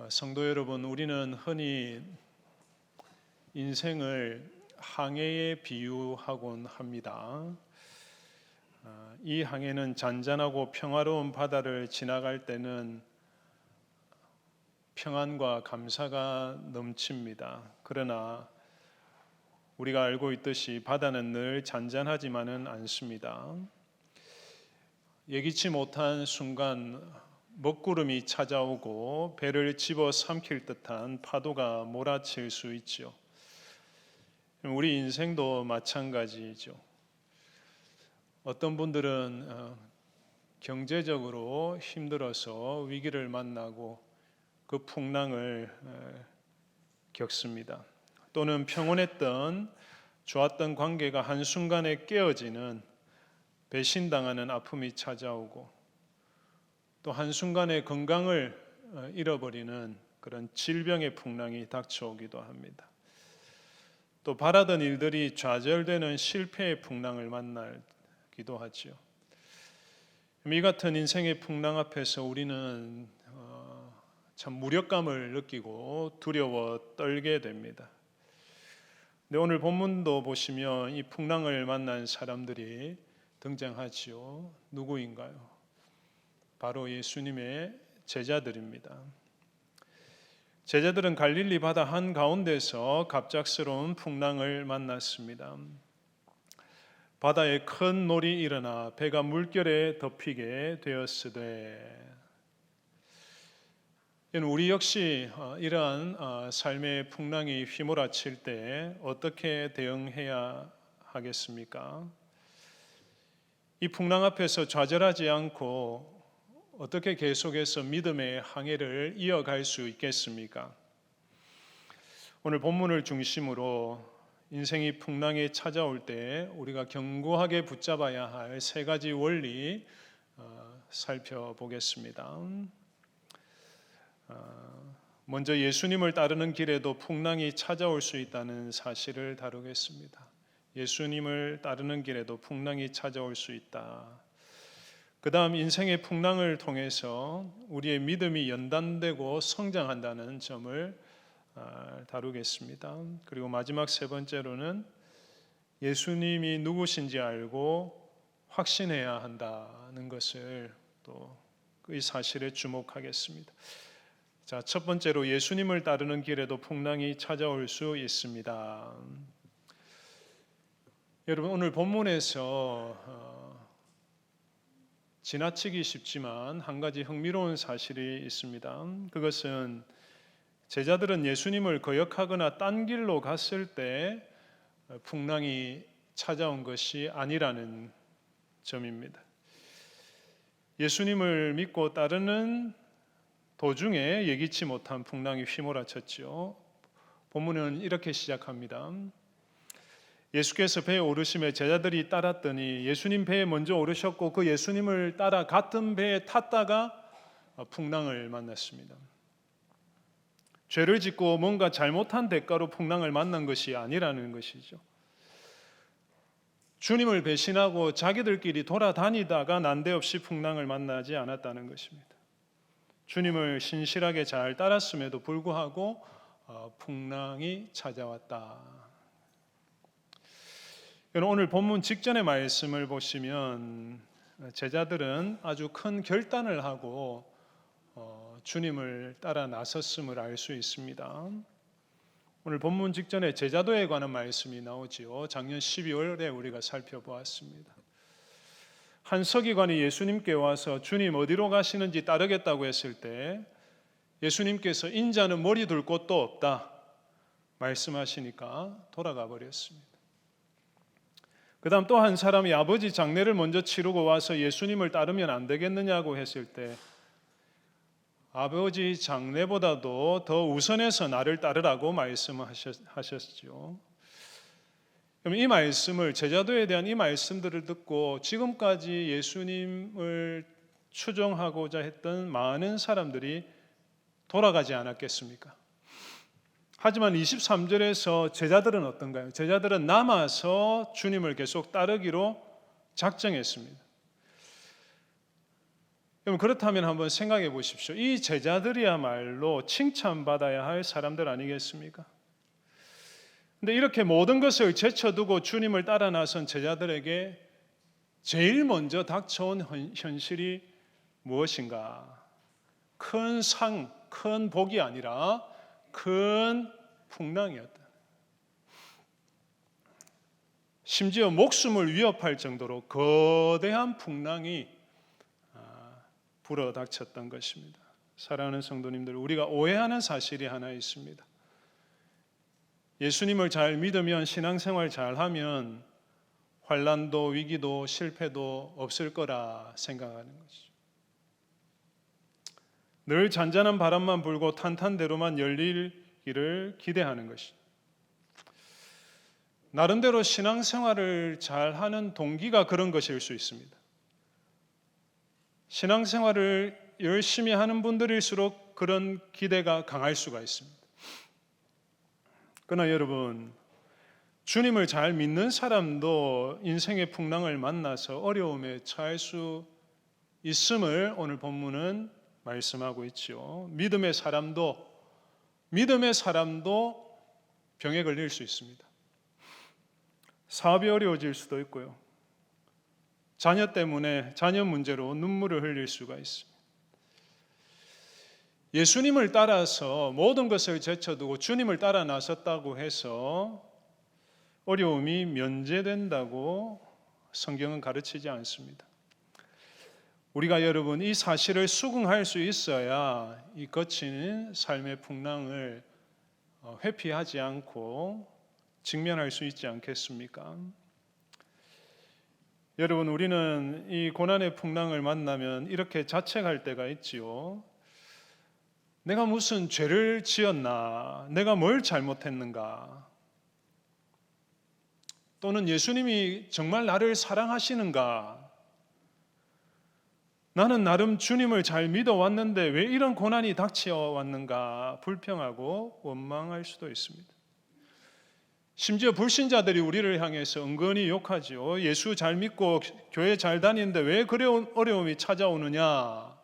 성도 여러분, 우리는 흔히 인생을 항해에 비유하곤 합니다. 이 항해는 잔잔하고 평화로운 바다를 지나갈 때는 평안과 감사가 넘칩니다. 그러나 우리가 알고 있듯이 바다는 늘 잔잔하지만은 않습니다. 예기치 못한 순간 먹구름이 찾아오고 배를 집어 삼킬 듯한 파도가 몰아칠 수 있죠. 우리 인생도 마찬가지죠. 어떤 분들은 경제적으로 힘들어서 위기를 만나고 그 풍랑을 겪습니다. 또는 평온했던 좋았던 관계가 한순간에 깨어지는 배신당하는 아픔이 찾아오고 또 한순간에 건강을 잃어버리는 그런 질병의 풍랑이 닥쳐오기도 합니다. 또 바라던 일들이 좌절되는 실패의 풍랑을 만나기도 하죠. 이 같은 인생의 풍랑 앞에서 우리는 참 무력감을 느끼고 두려워 떨게 됩니다. 근데 오늘 본문도 보시면 이 풍랑을 만난 사람들이 등장하지요. 누구인가요? 바로 예수님의 제자들입니다. 제자들은 갈릴리 바다 한가운데서 갑작스러운 풍랑을 만났습니다. 바다에 큰 놀이 일어나 배가 물결에 덮이게 되었으되, 우리 역시 이러한 삶의 풍랑이 휘몰아칠 때 어떻게 대응해야 하겠습니까? 이 풍랑 앞에서 좌절하지 않고 어떻게 계속해서 믿음의 항해를 이어갈 수 있겠습니까? 오늘 본문을 중심으로 인생이 풍랑에 찾아올 때 우리가 견고하게 붙잡아야 할 세 가지 원리 살펴보겠습니다. 먼저 예수님을 따르는 길에도 풍랑이 찾아올 수 있다는 사실을 다루겠습니다. 예수님을 따르는 길에도 풍랑이 찾아올 수 있다. 그 다음 인생의 풍랑을 통해서 우리의 믿음이 연단되고 성장한다는 점을 다루겠습니다. 그리고 마지막 세 번째로는 예수님이 누구신지 알고 확신해야 한다는 것을 또 이 사실에 주목하겠습니다. 자, 첫 번째로 예수님을 따르는 길에도 풍랑이 찾아올 수 있습니다. 여러분, 오늘 본문에서 지나치기 쉽지만 한 가지 흥미로운 사실이 있습니다. 그것은 제자들은 예수님을 거역하거나 딴 길로 갔을 때 풍랑이 찾아온 것이 아니라는 점입니다. 예수님을 믿고 따르는 도중에 예기치 못한 풍랑이 휘몰아쳤죠. 본문은 이렇게 시작합니다. 예수께서 배에 오르심에 제자들이 따랐더니 예수님 배에 먼저 오르셨고 그 예수님을 따라 같은 배에 탔다가 풍랑을 만났습니다. 죄를 짓고 뭔가 잘못한 대가로 풍랑을 만난 것이 아니라는 것이죠. 주님을 배신하고 자기들끼리 돌아다니다가 난데없이 풍랑을 만나지 않았다는 것입니다. 주님을 신실하게 잘 따랐음에도 불구하고 풍랑이 찾아왔다. 오늘 본문 직전의 말씀을 보시면 제자들은 아주 큰 결단을 하고 주님을 따라 나섰음을 알 수 있습니다. 오늘 본문 직전에 제자도에 관한 말씀이 나오지요. 작년 12월에 우리가 살펴보았습니다. 한 서기관이 예수님께 와서 주님 어디로 가시는지 따르겠다고 했을 때 예수님께서 인자는 머리 둘 곳도 없다 말씀하시니까 돌아가 버렸습니다. 그 다음 또 한 사람이 아버지 장례를 먼저 치르고 와서 예수님을 따르면 안 되겠느냐고 했을 때 아버지 장례보다도 더 우선해서 나를 따르라고 말씀하셨죠. 그럼 이 말씀을, 제자도에 대한 이 말씀들을 듣고 지금까지 예수님을 추종하고자 했던 많은 사람들이 돌아가지 않았겠습니까? 하지만 23절에서 제자들은 어떤가요? 제자들은 남아서 주님을 계속 따르기로 작정했습니다. 여러분, 그렇다면 한번 생각해 보십시오. 이 제자들이야말로 칭찬받아야 할 사람들 아니겠습니까? 근데 이렇게 모든 것을 제쳐두고 주님을 따라 나선 제자들에게 제일 먼저 닥쳐온 현실이 무엇인가? 큰 상, 큰 복이 아니라 큰 풍랑이었다. 심지어 목숨을 위협할 정도로 거대한 풍랑이 불어닥쳤던 것입니다. 사랑하는 성도님들, 우리가 오해하는 사실이 하나 있습니다. 예수님을 잘 믿으면, 신앙생활 잘하면 환난도 위기도 실패도 없을 거라 생각하는 것이죠. 늘 잔잔한 바람만 불고 탄탄대로만 열리기를 기대하는 것이죠. 나름대로 신앙생활을 잘하는 동기가 그런 것일 수 있습니다. 신앙생활을 열심히 하는 분들일수록 그런 기대가 강할 수가 있습니다. 그러나 여러분, 주님을 잘 믿는 사람도 인생의 풍랑을 만나서 어려움에 처할 수 있음을 오늘 본문은 말씀하고 있죠. 믿음의 사람도 병에 걸릴 수 있습니다. 사업이 어려워질 수도 있고요. 자녀 때문에, 자녀 문제로 눈물을 흘릴 수가 있습니다. 예수님을 따라서 모든 것을 제쳐두고 주님을 따라 나섰다고 해서 어려움이 면제된다고 성경은 가르치지 않습니다. 우리가 여러분 이 사실을 수긍할 수 있어야 이 거친 삶의 풍랑을 회피하지 않고 직면할 수 있지 않겠습니까? 여러분, 우리는 이 고난의 풍랑을 만나면 이렇게 자책할 때가 있지요. 내가 무슨 죄를 지었나? 내가 뭘 잘못했는가? 또는 예수님이 정말 나를 사랑하시는가? 나는 나름 주님을 잘 믿어왔는데 왜 이런 고난이 닥쳐왔는가? 불평하고 원망할 수도 있습니다. 심지어 불신자들이 우리를 향해서 은근히 욕하죠. 예수 잘 믿고 교회 잘 다니는데 왜 그래 어려움이 찾아오느냐?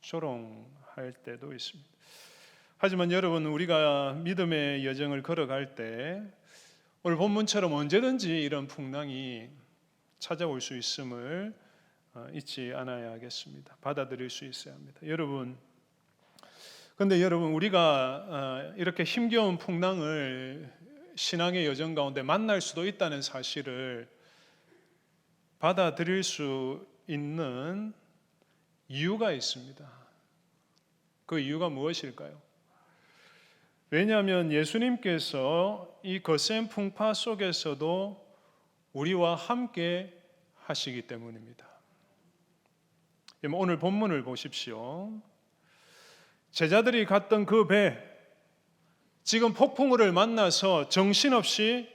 조롱할 때도 있습니다. 하지만 여러분, 우리가 믿음의 여정을 걸어갈 때 오늘 본문처럼 언제든지 이런 풍랑이 찾아올 수 있음을 잊지 않아야 하겠습니다. 받아들일 수 있어야 합니다. 그런데 여러분, 우리가 이렇게 힘겨운 풍랑을 신앙의 여정 가운데 만날 수도 있다는 사실을 받아들일 수 있는 이유가 있습니다. 그 이유가 무엇일까요? 왜냐하면 예수님께서 이 거센 풍파 속에서도 우리와 함께 하시기 때문입니다. 오늘 본문을 보십시오. 제자들이 갔던 그 배, 지금 폭풍우를 만나서 정신없이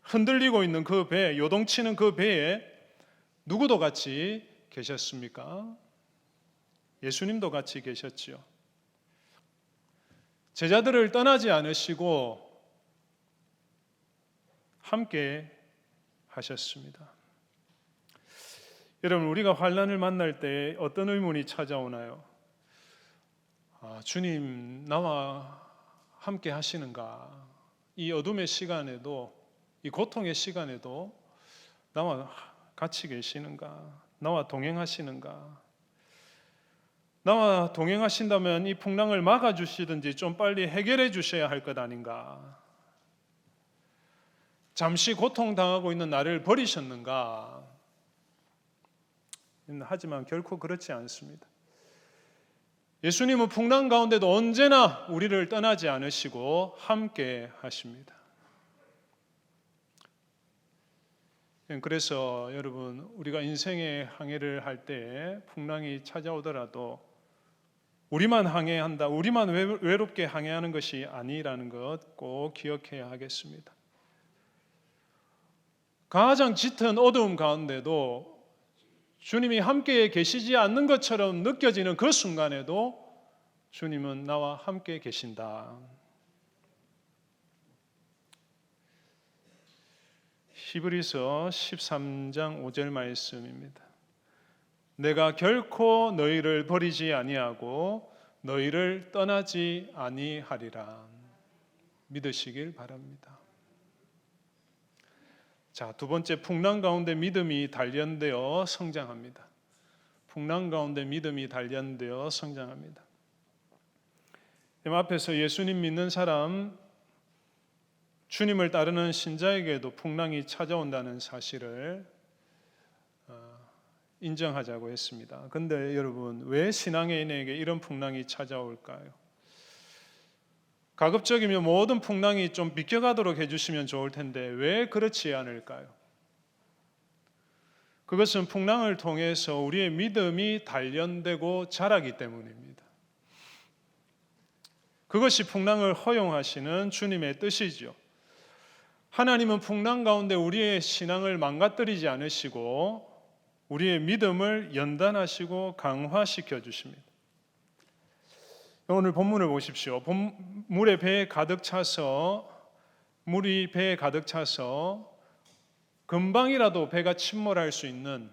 흔들리고 있는 그 배, 요동치는 그 배에 누구도 같이 계셨습니까? 예수님도 같이 계셨지요. 제자들을 떠나지 않으시고 함께 하셨습니다. 여러분, 우리가 환난을 만날 때 어떤 의문이 찾아오나요? 주님, 나와 함께 하시는가? 이 어둠의 시간에도, 이 고통의 시간에도 나와 같이 계시는가? 나와 동행하시는가? 나와 동행하신다면 이 풍랑을 막아주시든지 좀 빨리 해결해 주셔야 할 것 아닌가? 잠시 고통당하고 있는 나를 버리셨는가? 하지만 결코 그렇지 않습니다. 예수님은 풍랑 가운데도 언제나 우리를 떠나지 않으시고 함께 하십니다. 그래서 여러분, 우리가 인생의 항해를 할 때 풍랑이 찾아오더라도 우리만 항해한다, 우리만 외롭게 항해하는 것이 아니라는 것 꼭 기억해야 하겠습니다. 가장 짙은 어두움 가운데도 주님이 함께 계시지 않는 것처럼 느껴지는 그 순간에도 주님은 나와 함께 계신다. 히브리서 13장 5절 말씀입니다. 내가 결코 너희를 버리지 아니하고 너희를 떠나지 아니하리라. 믿으시길 바랍니다. 자, 두 번째, 풍랑 가운데 믿음이 단련되어 성장합니다. 풍랑 가운데 믿음이 단련되어 성장합니다. 앞에서 예수님 믿는 사람, 주님을 따르는 신자에게도 풍랑이 찾아온다는 사실을 인정하자고 했습니다. 그런데 여러분, 왜 신앙인에게 이런 풍랑이 찾아올까요? 가급적이면 모든 풍랑이 좀 비껴가도록 해주시면 좋을 텐데 왜 그렇지 않을까요? 그것은 풍랑을 통해서 우리의 믿음이 단련되고 자라기 때문입니다. 그것이 풍랑을 허용하시는 주님의 뜻이죠. 하나님은 풍랑 가운데 우리의 신앙을 망가뜨리지 않으시고 우리의 믿음을 연단하시고 강화시켜 주십니다. 오늘 본문을 보십시오. 물이 배에 가득 차서 금방이라도 배가 침몰할 수 있는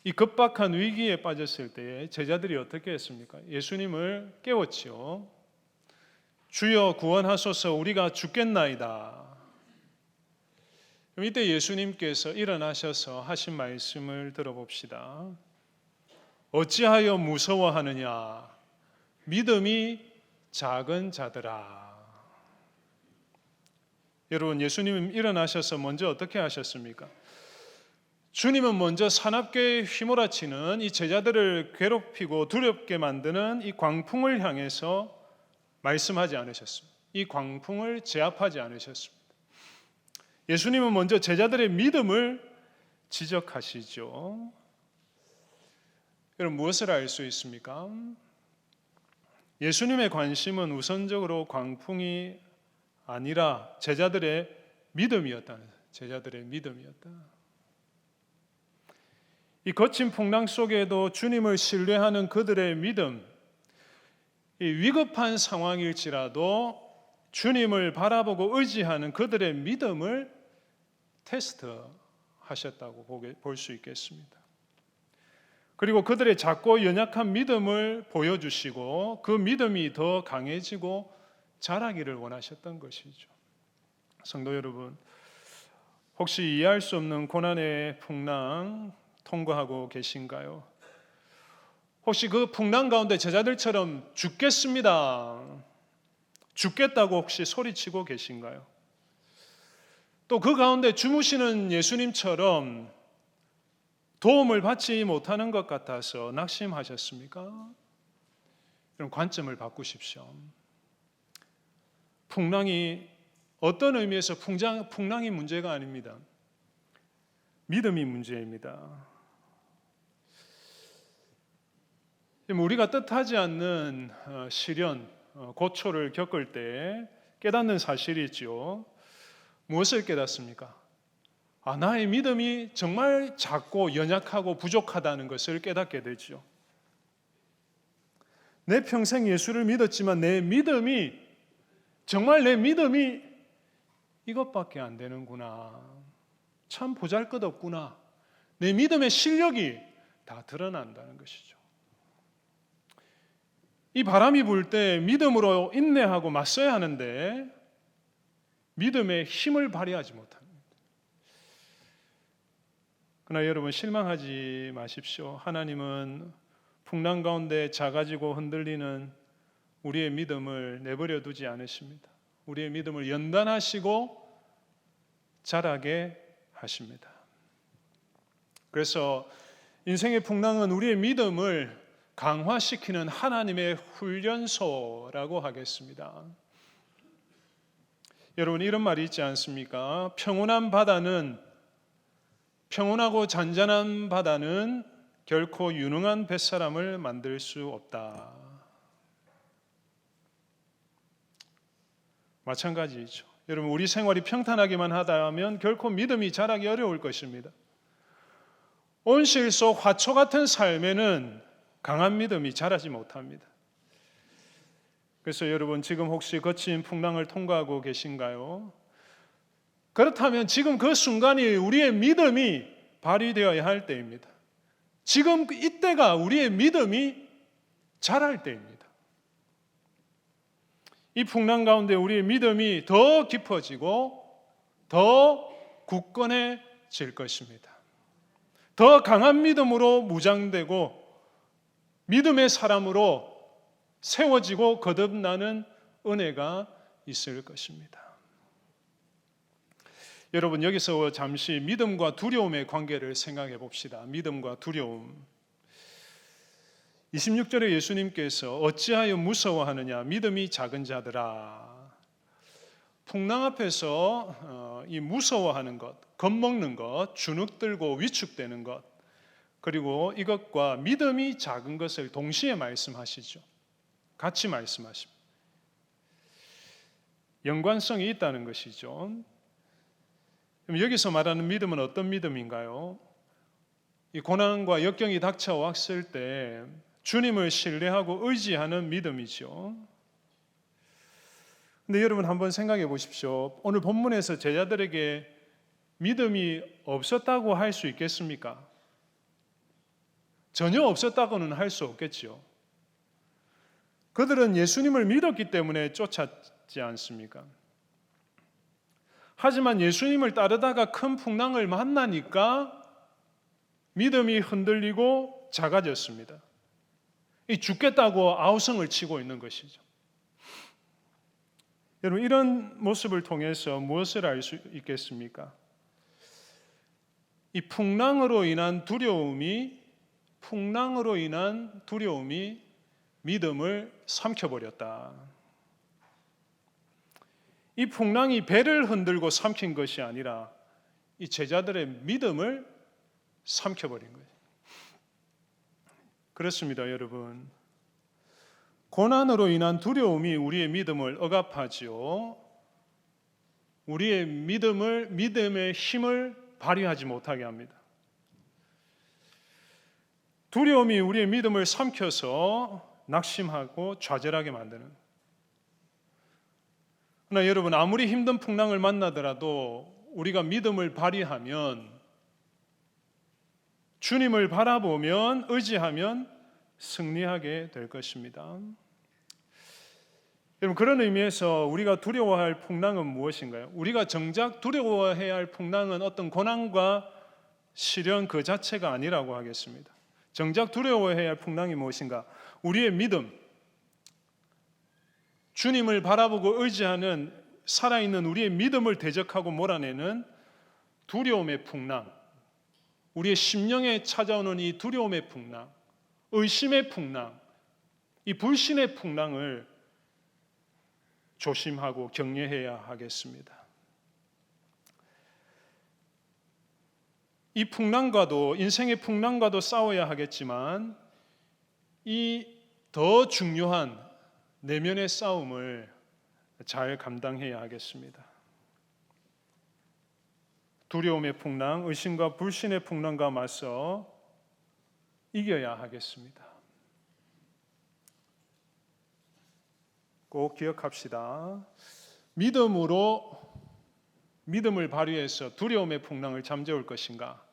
이 급박한 위기에 빠졌을 때에 제자들이 어떻게 했습니까? 예수님을 깨웠지요. 주여 구원하소서, 우리가 죽겠나이다. 이때 예수님께서 일어나셔서 하신 말씀을 들어봅시다. 어찌하여 무서워하느냐, 믿음이 작은 자들아. 여러분, 예수님 일어나셔서 먼저 어떻게 하셨습니까? 주님은 먼저 사납게 휘몰아치는 이 제자들을 괴롭히고 두렵게 만드는 이 광풍을 향해서 말씀하지 않으셨습니다. 이 광풍을 제압하지 않으셨습니다. 예수님은 먼저 제자들의 믿음을 지적하시죠. 여러분, 무엇을 알 수 있습니까? 예수님의 관심은 우선적으로 광풍이 아니라 제자들의 믿음이었다. 제자들의 믿음이었다. 이 거친 풍랑 속에도 주님을 신뢰하는 그들의 믿음, 이 위급한 상황일지라도 주님을 바라보고 의지하는 그들의 믿음을 테스트하셨다고 볼 수 있겠습니다. 그리고 그들의 작고 연약한 믿음을 보여주시고 그 믿음이 더 강해지고 자라기를 원하셨던 것이죠. 성도 여러분, 혹시 이해할 수 없는 고난의 풍랑 통과하고 계신가요? 혹시 그 풍랑 가운데 제자들처럼 죽겠습니다, 죽겠다고 혹시 소리치고 계신가요? 또 그 가운데 주무시는 예수님처럼 도움을 받지 못하는 것 같아서 낙심하셨습니까? 이런 관점을 바꾸십시오. 풍랑이 어떤 의미에서 풍랑이 문제가 아닙니다. 믿음이 문제입니다. 우리가 뜻하지 않는 시련, 고초를 겪을 때 깨닫는 사실이 있죠. 무엇을 깨닫습니까? 나의 믿음이 정말 작고 연약하고 부족하다는 것을 깨닫게 되죠. 내 평생 예수를 믿었지만 정말 내 믿음이 이것밖에 안 되는구나. 참 보잘것없구나. 내 믿음의 실력이 다 드러난다는 것이죠. 이 바람이 불 때 믿음으로 인내하고 맞서야 하는데 믿음의 힘을 발휘하지 못합니다. 그러나 여러분, 실망하지 마십시오. 하나님은 풍랑 가운데 작아지고 흔들리는 우리의 믿음을 내버려 두지 않으십니다. 우리의 믿음을 연단하시고 자라게 하십니다. 그래서 인생의 풍랑은 우리의 믿음을 강화시키는 하나님의 훈련소라고 하겠습니다. 여러분, 이런 말이 있지 않습니까? 평온하고 잔잔한 바다는 결코 유능한 뱃사람을 만들 수 없다. 마찬가지죠. 여러분, 우리 생활이 평탄하기만 하다면 결코 믿음이 자라기 어려울 것입니다. 온실 속 화초 같은 삶에는 강한 믿음이 자라지 못합니다. 그래서 여러분, 지금 혹시 거친 풍랑을 통과하고 계신가요? 그렇다면 지금 그 순간이 우리의 믿음이 발휘되어야 할 때입니다. 지금 이때가 우리의 믿음이 자랄 때입니다. 이 풍랑 가운데 우리의 믿음이 더 깊어지고 더 굳건해질 것입니다. 더 강한 믿음으로 무장되고 믿음의 사람으로 세워지고 거듭나는 은혜가 있을 것입니다. 여러분, 여기서 잠시 믿음과 두려움의 관계를 생각해 봅시다. 믿음과 두려움. 26절에 예수님께서 어찌하여 무서워하느냐 믿음이 작은 자들아. 풍랑 앞에서 이 무서워하는 것, 겁먹는 것, 주눅들고 위축되는 것, 그리고 이것과 믿음이 작은 것을 동시에 말씀하시죠. 같이 말씀하십니다. 연관성이 있다는 것이죠. 그럼 여기서 말하는 믿음은 어떤 믿음인가요? 이 고난과 역경이 닥쳐왔을 때 주님을 신뢰하고 의지하는 믿음이죠. 근데 여러분 한번 생각해 보십시오. 오늘 본문에서 제자들에게 믿음이 없었다고 할 수 있겠습니까? 전혀 없었다고는 할 수 없겠죠. 그들은 예수님을 믿었기 때문에 쫓았지 않습니까? 하지만 예수님을 따르다가 큰 풍랑을 만나니까 믿음이 흔들리고 작아졌습니다. 이 죽겠다고 아우성을 치고 있는 것이죠. 여러분, 이런 모습을 통해서 무엇을 알 수 있겠습니까? 이 풍랑으로 인한 두려움이 믿음을 삼켜버렸다. 이 풍랑이 배를 흔들고 삼킨 것이 아니라 이 제자들의 믿음을 삼켜버린 거예요. 그렇습니다, 여러분. 고난으로 인한 두려움이 우리의 믿음을 억압하지요. 우리의 믿음의 힘을 발휘하지 못하게 합니다. 두려움이 우리의 믿음을 삼켜서 낙심하고 좌절하게 만드는. 그러나 여러분, 아무리 힘든 풍랑을 만나더라도 우리가 믿음을 발휘하면, 주님을 바라보면, 의지하면 승리하게 될 것입니다. 여러분, 그런 의미에서 우리가 두려워할 풍랑은 무엇인가요? 우리가 정작 두려워해야 할 풍랑은 어떤 고난과 시련 그 자체가 아니라고 하겠습니다. 정작 두려워해야 할 풍랑이 무엇인가? 우리의 믿음, 주님을 바라보고 의지하는 살아있는 우리의 믿음을 대적하고 몰아내는 두려움의 풍랑, 우리의 심령에 찾아오는 이 두려움의 풍랑, 의심의 풍랑, 이 불신의 풍랑을 조심하고 격려해야 하겠습니다. 이 풍랑과도, 인생의 풍랑과도 싸워야 하겠지만 이 더 중요한 내면의 싸움을 잘 감당해야 하겠습니다. 두려움의 풍랑, 의심과 불신의 풍랑과 맞서 이겨야 하겠습니다. 꼭 기억합시다. 믿음을 발휘해서 두려움의 풍랑을 잠재울 것인가?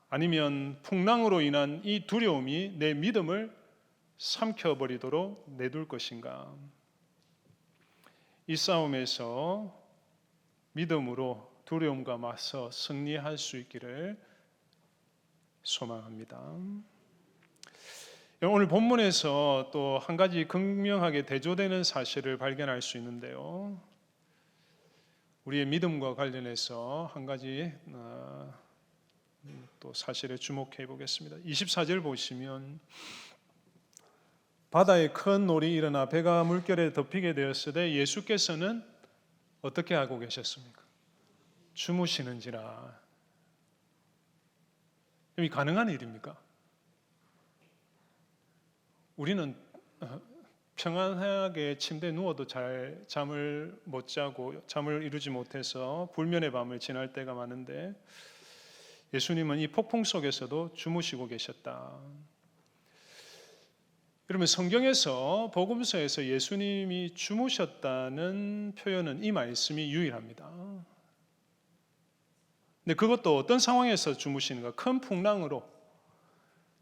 아니면 풍랑으로 인한 이 두려움이 내 믿음을 삼켜버리도록 내둘 것인가? 이 싸움에서 믿음으로 두려움과 맞서 승리할 수 있기를 소망합니다. 오늘 본문에서 또 한 가지 극명하게 대조되는 사실을 발견할 수 있는데요. 우리의 믿음과 관련해서 한 가지 또 사실에 주목해 보겠습니다. 24절 보시면 바다에 큰 놀이 일어나 배가 물결에 덮이게 되었을 때 예수께서는 어떻게 하고 계셨습니까? 주무시는지라. 이 가능한 일입니까? 우리는 평안하게 침대에 누워도 잘 잠을 못 자고 잠을 이루지 못해서 불면의 밤을 지날 때가 많은데 예수님은 이 폭풍 속에서도 주무시고 계셨다. 그러면 성경에서 복음서에서 예수님이 주무셨다는 표현은 이 말씀이 유일합니다. 근데 그것도 어떤 상황에서 주무시는가? 큰 풍랑으로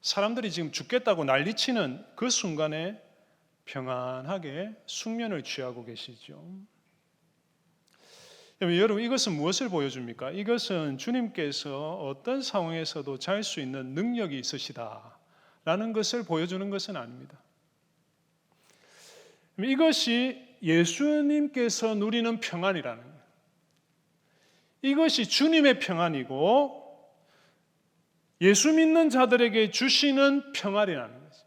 사람들이 지금 죽겠다고 난리치는 그 순간에 평안하게 숙면을 취하고 계시죠. 여러분, 이것은 무엇을 보여줍니까? 이것은 주님께서 어떤 상황에서도 잘 수 있는 능력이 있으시다라는 것을 보여주는 것은 아닙니다. 이것이 예수님께서 누리는 평안이라는 거예요. 이것이 주님의 평안이고 예수 믿는 자들에게 주시는 평안이라는 거죠.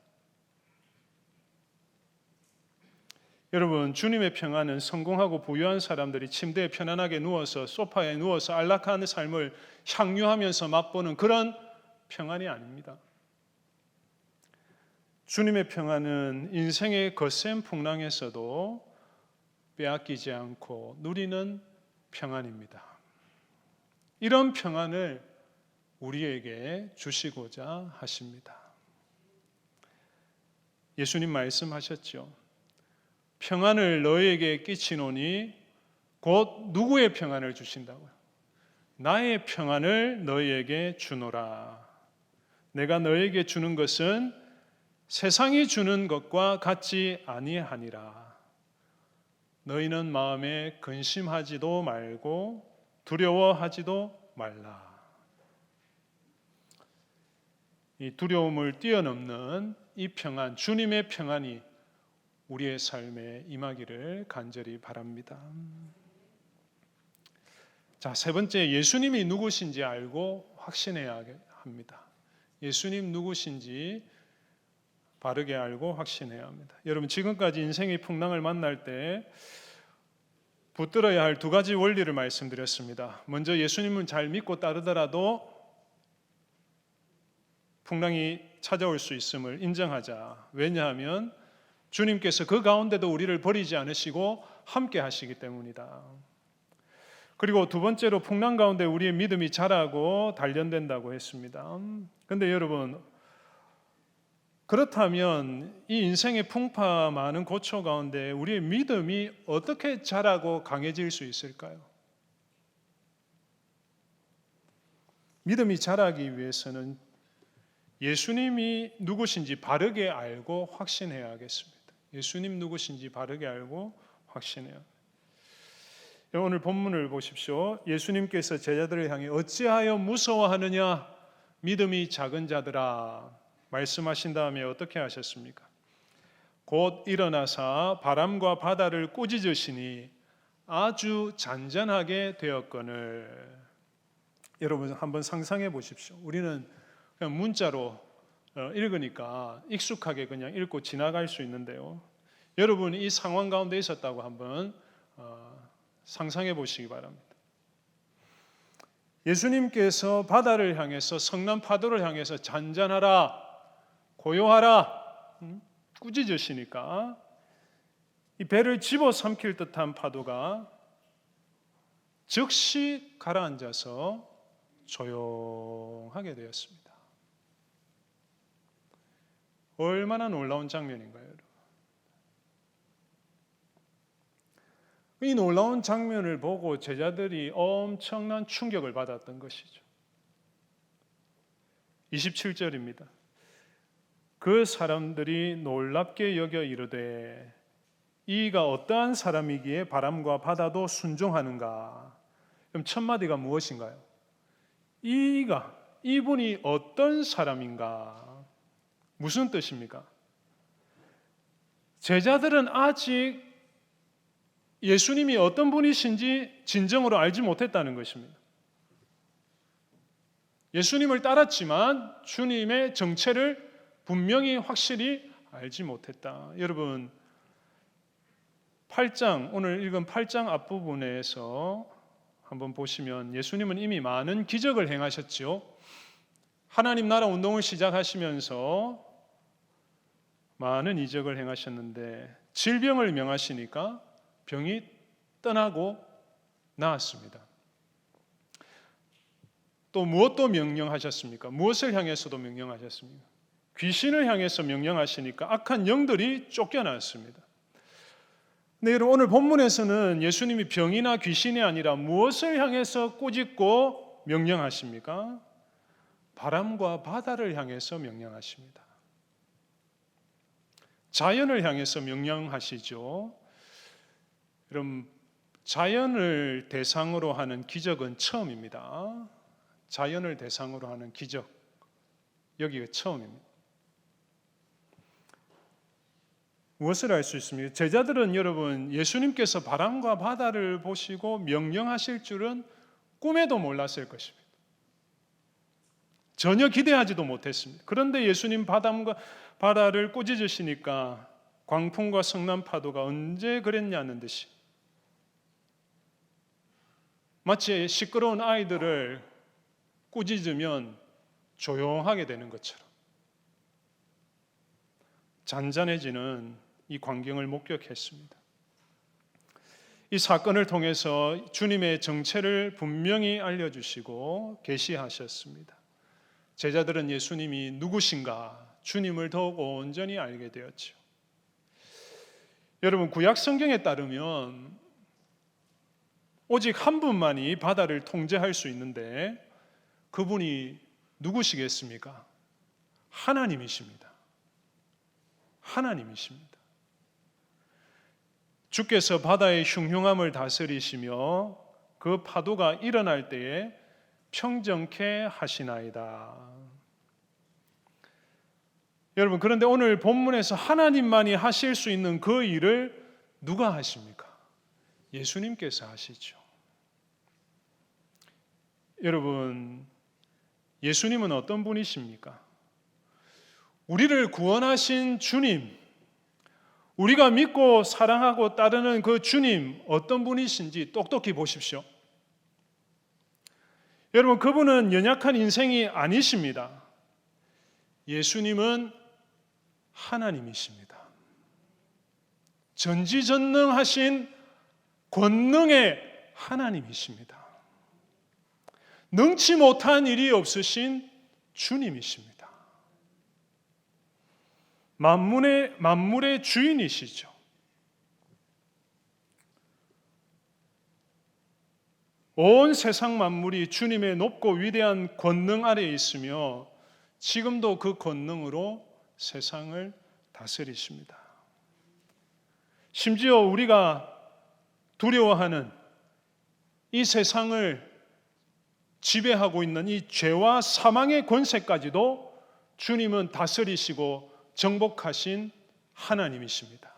여러분, 주님의 평안은 성공하고 부유한 사람들이 침대에 편안하게 누워서 소파에 누워서 안락한 삶을 향유하면서 맛보는 그런 평안이 아닙니다. 주님의 평안은 인생의 거센 풍랑에서도 빼앗기지 않고 누리는 평안입니다. 이런 평안을 우리에게 주시고자 하십니다. 예수님 말씀하셨죠. 평안을 너희에게 끼치노니 곧 누구의 평안을 주신다고요? 나의 평안을 너희에게 주노라. 내가 너희에게 주는 것은 세상이 주는 것과 같지 아니하니라. 너희는 마음에 근심하지도 말고 두려워하지도 말라. 이 두려움을 뛰어넘는 이 평안, 주님의 평안이 우리의 삶에 임하기를 간절히 바랍니다. 자, 세 번째, 예수님이 누구신지 알고 확신해야 합니다. 예수님 누구신지 바르게 알고 확신해야 합니다. 여러분, 지금까지 인생의 풍랑을 만날 때 붙들어야 할 두 가지 원리를 말씀드렸습니다. 먼저, 예수님은 잘 믿고 따르더라도 풍랑이 찾아올 수 있음을 인정하자. 왜냐하면 주님께서 그 가운데도 우리를 버리지 않으시고 함께 하시기 때문이다. 그리고 두 번째로, 풍랑 가운데 우리의 믿음이 자라고 단련된다고 했습니다. 그런데 여러분, 그렇다면 이 인생의 풍파 많은 고초 가운데 우리의 믿음이 어떻게 자라고 강해질 수 있을까요? 믿음이 자라기 위해서는 예수님이 누구신지 바르게 알고 확신해야 하겠습니다. 예수님 누구신지 바르게 알고 확신해야 합니다. 오늘 본문을 보십시오. 예수님께서 제자들을 향해 어찌하여 무서워하느냐 믿음이 작은 자들아 말씀하신 다음에 어떻게 하셨습니까? 곧 일어나사 바람과 바다를 꾸짖으시니 아주 잔잔하게 되었거늘. 여러분, 한번 상상해 보십시오. 우리는 그냥 문자로 읽으니까 익숙하게 그냥 읽고 지나갈 수 있는데요. 여러분, 이 상황 가운데 있었다고 한번 상상해 보시기 바랍니다. 예수님께서 바다를 향해서, 성난 파도를 향해서 잔잔하라, 고요하라 꾸짖으시니까 이 배를 집어삼킬 듯한 파도가 즉시 가라앉아서 조용하게 되었습니다. 얼마나 놀라운 장면인가요, 여러분? 이 놀라운 장면을 보고 제자들이 엄청난 충격을 받았던 것이죠. 27절입니다. 그 사람들이 놀랍게 여겨 이르되 이가 어떠한 사람이기에 바람과 바다도 순종하는가? 그럼 첫 마디가 무엇인가요? 이분이 어떤 사람인가? 무슨 뜻입니까? 제자들은 아직 예수님이 어떤 분이신지 진정으로 알지 못했다는 것입니다. 예수님을 따랐지만 주님의 정체를 분명히 확실히 알지 못했다. 여러분, 8장, 오늘 읽은 8장 앞부분에서 한번 보시면 예수님은 이미 많은 기적을 행하셨죠. 하나님 나라 운동을 시작하시면서 많은 이적을 행하셨는데 질병을 명하시니까 병이 떠나고 나았습니다. 또 무엇도 명령하셨습니까? 무엇을 향해서도 명령하셨습니까? 귀신을 향해서 명령하시니까 악한 영들이 쫓겨났습니다. 네, 여러분, 오늘 본문에서는 예수님이 병이나 귀신이 아니라 무엇을 향해서 꾸짖고 명령하십니까? 바람과 바다를 향해서 명령하십니다. 자연을 향해서 명령하시죠. 그럼 자연을 대상으로 하는 기적은 처음입니다. 자연을 대상으로 하는 기적, 여기가 처음입니다. 무엇을 알 수 있습니까? 제자들은 여러분, 예수님께서 바람과 바다를 보시고 명령하실 줄은 꿈에도 몰랐을 것입니다. 전혀 기대하지도 못했습니다. 그런데 예수님 바람과 바다를 꾸짖으시니까 광풍과 성난 파도가 언제 그랬냐는 듯이 마치 시끄러운 아이들을 꾸짖으면 조용하게 되는 것처럼 잔잔해지는 이 광경을 목격했습니다. 이 사건을 통해서 주님의 정체를 분명히 알려주시고 계시하셨습니다. 제자들은 예수님이 누구신가, 주님을 더욱 온전히 알게 되었죠. 여러분, 구약 성경에 따르면 오직 한 분만이 바다를 통제할 수 있는데 그분이 누구시겠습니까? 하나님이십니다. 하나님이십니다. 주께서 바다의 흉흉함을 다스리시며 그 파도가 일어날 때에 평정케 하시나이다. 여러분, 그런데 오늘 본문에서 하나님만이 하실 수 있는 그 일을 누가 하십니까? 예수님께서 하시죠. 여러분, 예수님은 어떤 분이십니까? 우리를 구원하신 주님, 우리가 믿고 사랑하고 따르는 그 주님 어떤 분이신지 똑똑히 보십시오. 여러분, 그분은 연약한 인생이 아니십니다. 예수님은 하나님이십니다. 전지전능하신 권능의 하나님이십니다. 능치 못한 일이 없으신 주님이십니다. 만물의 주인이시죠. 온 세상 만물이 주님의 높고 위대한 권능 아래에 있으며 지금도 그 권능으로 세상을 다스리십니다. 심지어 우리가 두려워하는 이 세상을 지배하고 있는 이 죄와 사망의 권세까지도 주님은 다스리시고 정복하신 하나님이십니다.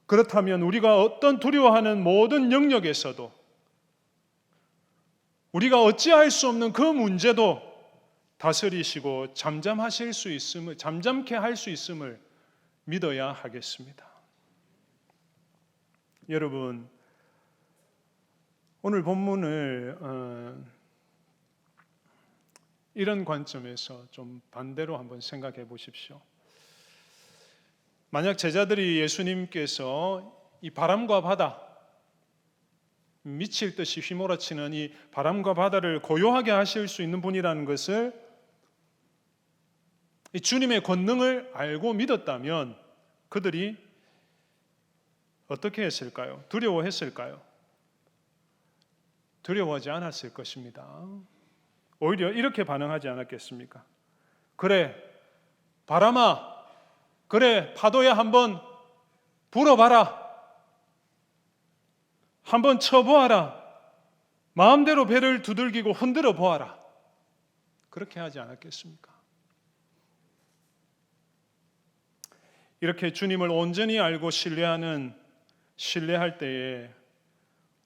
그렇다면 우리가 어떤 두려워하는 모든 영역에서도 우리가 어찌할 수 없는 그 문제도 다스리시고 잠잠케 할 수 있음을 믿어야 하겠습니다. 여러분, 오늘 본문을 이런 관점에서 좀 반대로 한번 생각해 보십시오. 만약 제자들이 예수님께서 이 바람과 바다, 미칠 듯이 휘몰아치는 이 바람과 바다를 고요하게 하실 수 있는 분이라는 것을, 이 주님의 권능을 알고 믿었다면 그들이 어떻게 했을까요? 두려워했을까요? 두려워하지 않았을 것입니다. 오히려 이렇게 반응하지 않았겠습니까? 그래, 바람아, 그래, 파도야, 한번 불어봐라. 한번 쳐보아라. 마음대로 배를 두들기고 흔들어 보아라. 그렇게 하지 않았겠습니까? 이렇게 주님을 온전히 알고 신뢰할 때에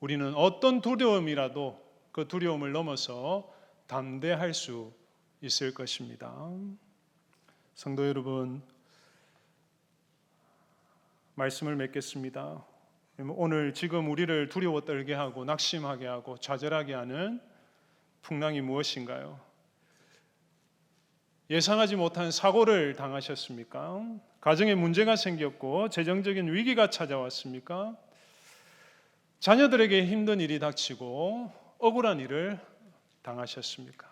우리는 어떤 두려움이라도 그 두려움을 넘어서 담대할 수 있을 것입니다. 성도 여러분, 말씀을 맺겠습니다. 오늘 지금 우리를 두려워 떨게 하고 낙심하게 하고 좌절하게 하는 풍랑이 무엇인가요? 예상하지 못한 사고를 당하셨습니까? 가정에 문제가 생겼고 재정적인 위기가 찾아왔습니까? 자녀들에게 힘든 일이 닥치고 억울한 일을 당하셨습니까?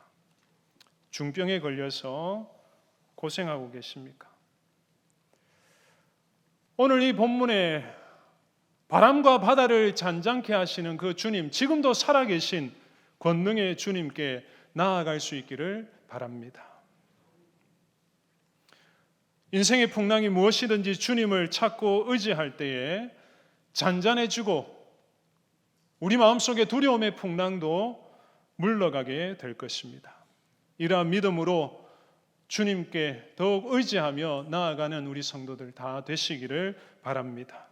중병에 걸려서 고생하고 계십니까? 오늘 이 본문에 바람과 바다를 잔잔케 하시는 그 주님, 지금도 살아계신 권능의 주님께 나아갈 수 있기를 바랍니다. 인생의 풍랑이 무엇이든지 주님을 찾고 의지할 때에 잔잔해지고 우리 마음속의 두려움의 풍랑도 물러가게 될 것입니다. 이러한 믿음으로 주님께 더욱 의지하며 나아가는 우리 성도들 다 되시기를 바랍니다.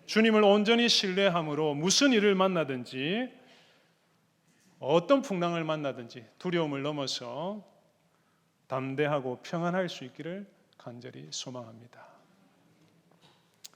주님을 온전히 신뢰함으로 무슨 일을 만나든지 어떤 풍랑을 만나든지 두려움을 넘어서 담대하고 평안할 수 있기를 간절히 소망합니다.